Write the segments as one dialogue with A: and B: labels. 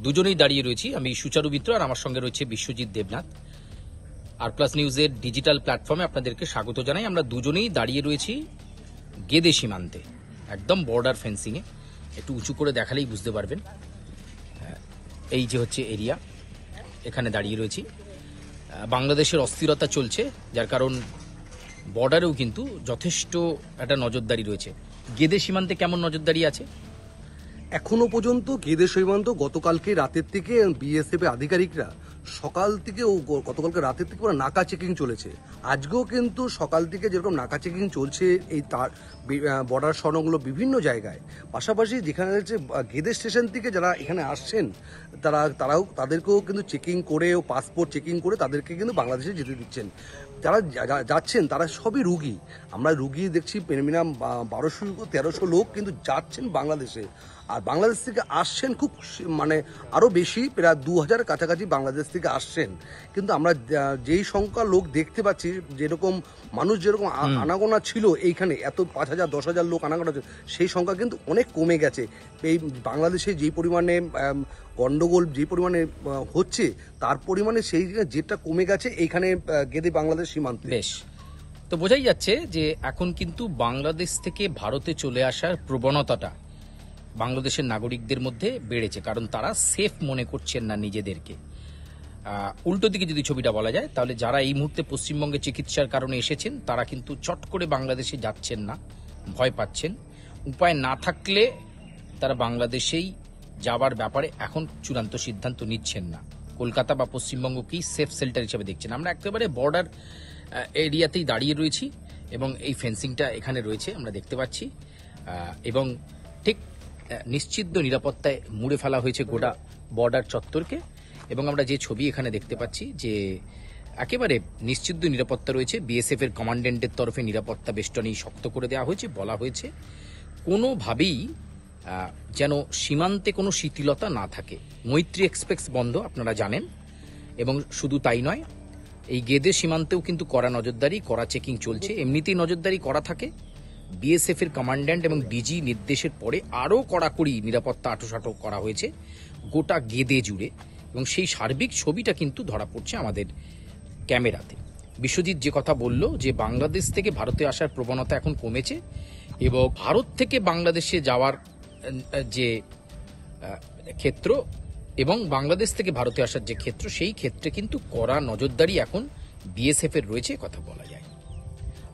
A: দুজনেই দাঁড়িয়ে রয়েছি। আমি সুচারু মিত্র, আর আমার সঙ্গে রয়েছে বিশ্বজিৎ দেবনাথ। আর প্লাস নিউজের ডিজিটাল প্ল্যাটফর্মে আপনাদেরকে স্বাগত জানাই। আমরা দুজনেই দাঁড়িয়ে রয়েছি গেদে সীমান্তে, একদম বর্ডার ফেন্সিংয়ে। একটু উঁচু করে দেখালেই বুঝতে পারবেন। এই যে হচ্ছে এরিয়া, এখানে দাঁড়িয়ে রয়েছি। বাংলাদেশের অস্থিরতা চলছে, যার কারণ বর্ডারেও কিন্তু যথেষ্ট একটা নজরদারি রয়েছে। গেদে সীমান্তে কেমন নজরদারি আছে?
B: এখনো পর্যন্ত গেদে সীমান্ত গতকালকে রাতের থেকে বিএসএফ আধিকারিকরা সকাল থেকে ও গতকালকে রাতের থেকে পুরো নাকা চেকিং চলেছে। আজকেও কিন্তু সকাল থেকে যেরকম নাকা চেকিং চলছে এই তার বর্ডার সংলগ্ন বিভিন্ন জায়গায়, পাশাপাশি যেখানে হচ্ছে গেদে স্টেশন থেকে যারা এখানে আসছেন তারাও তাদেরকেও কিন্তু চেকিং করে ও পাসপোর্ট চেকিং করে তাদেরকে কিন্তু বাংলাদেশে যেতে দিচ্ছেন। যারা যাচ্ছেন তারা সবই রুগী। আমরা রুগী দেখছি মিনিমাম 1200-1300 লোক কিন্তু যাচ্ছেন বাংলাদেশে, আর বাংলাদেশ থেকে আসছেন খুব মানে আরও বেশি, প্রায় 2000 কাছাকাছি বাংলাদেশ থেকে আসছেন। কিন্তু আমরা যেই সংখ্যা লোক দেখতে পাচ্ছি, যেরকম মানুষ যেরকম আনাগোনা ছিল এইখানে, এত 5000-10,000 লোক আনাগোনা ছিল, সেই সংখ্যা কিন্তু অনেক কমে গেছে। এই বাংলাদেশে যেই পরিমাণে গন্ডগোল যে পরিমাণে হচ্ছে, তার পরিমাণে সেই যেটা কমে গেছে এইখানে গেদে বাংলাদেশ সীমান্তে।
A: বেশ, তো বোঝাই যাচ্ছে যে এখন কিন্তু বাংলাদেশ থেকে ভারতে চলে আসার প্রবণতাটা বাংলাদেশের নাগরিকদের মধ্যে বেড়েছে, কারণ তারা সেফ মনে করছেন না নিজেদেরকে। উল্টো দিকে যদি ছবিটা বলা যায়, তাহলে যারা এই মুহূর্তে পশ্চিমবঙ্গে চিকিৎসার কারণে এসেছেন তারা কিন্তু চট করে বাংলাদেশে যাচ্ছেন না, ভয় পাচ্ছেন। উপায় না থাকলে তারা বাংলাদেশেই যাওয়ার ব্যাপারে এখন চূড়ান্ত সিদ্ধান্ত নিচ্ছেন না। কলকাতা বা পশ্চিমবঙ্গকেই সেফ সেল্টার হিসেবে দেখছেন। আমরা একেবারে বর্ডার এরিয়াতেই দাঁড়িয়ে রয়েছি এবং এই ফেন্সিংটা এখানে রয়েছে আমরা দেখতে পাচ্ছি, এবং ঠিক নিশ্চিদ্র নিরাপত্তায় মুড়ে ফেলা হয়েছে গোটা বর্ডার চত্বরকে। এবং আমরা যে ছবি এখানে দেখতে পাচ্ছি যে একেবারে নিশ্চিদ্র নিরাপত্তা রয়েছে। বিএসএফ এর কমান্ডেন্টের তরফে নিরাপত্তা বেষ্টনী শক্ত করে দেওয়া হয়েছে। বলা হয়েছে কোনোভাবেই যেন সীমান্তে কোনো শিথিলতা না থাকে। মৈত্রী এক্সপ্রেস বন্ধ, আপনারা জানেন। এবং শুধু তাই নয়, এই গেদে সীমান্তেও কিন্তু কড়া নজরদারি, কড়া চেকিং চলছে। এমনিতেই নজরদারি করা থাকে। বিএসএফ এর কমান্ড্যান্ট এবং ডিজি নির্দেশের পরে আরও কড়াকড়ি নিরাপত্তা আঁটোসাঁটো করা হয়েছে গোটা গেদে জুড়ে, এবং সেই সার্বিক ছবিটা কিন্তু ধরা পড়ছে আমাদের ক্যামেরাতে। বিশ্বজিৎ যে কথা বলল যে বাংলাদেশ থেকে ভারতে আসার প্রবণতা এখন কমেছে, এবং ভারত থেকে বাংলাদেশে যাওয়ার যে ক্ষেত্র এবং বাংলাদেশ থেকে ভারতে আসার যে ক্ষেত্র, সেই ক্ষেত্রে কিন্তু কড়া নজরদারি এখন বিএসএফ এর রয়েছে, কথা বলা যায়।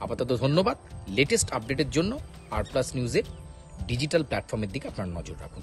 A: আপাতত ধন্যবাদ। লেটেস্ট আপডেটের জন্য আর প্লাস নিউজের ডিজিটাল প্ল্যাটফর্মের দিকে আপনার নজর রাখুন।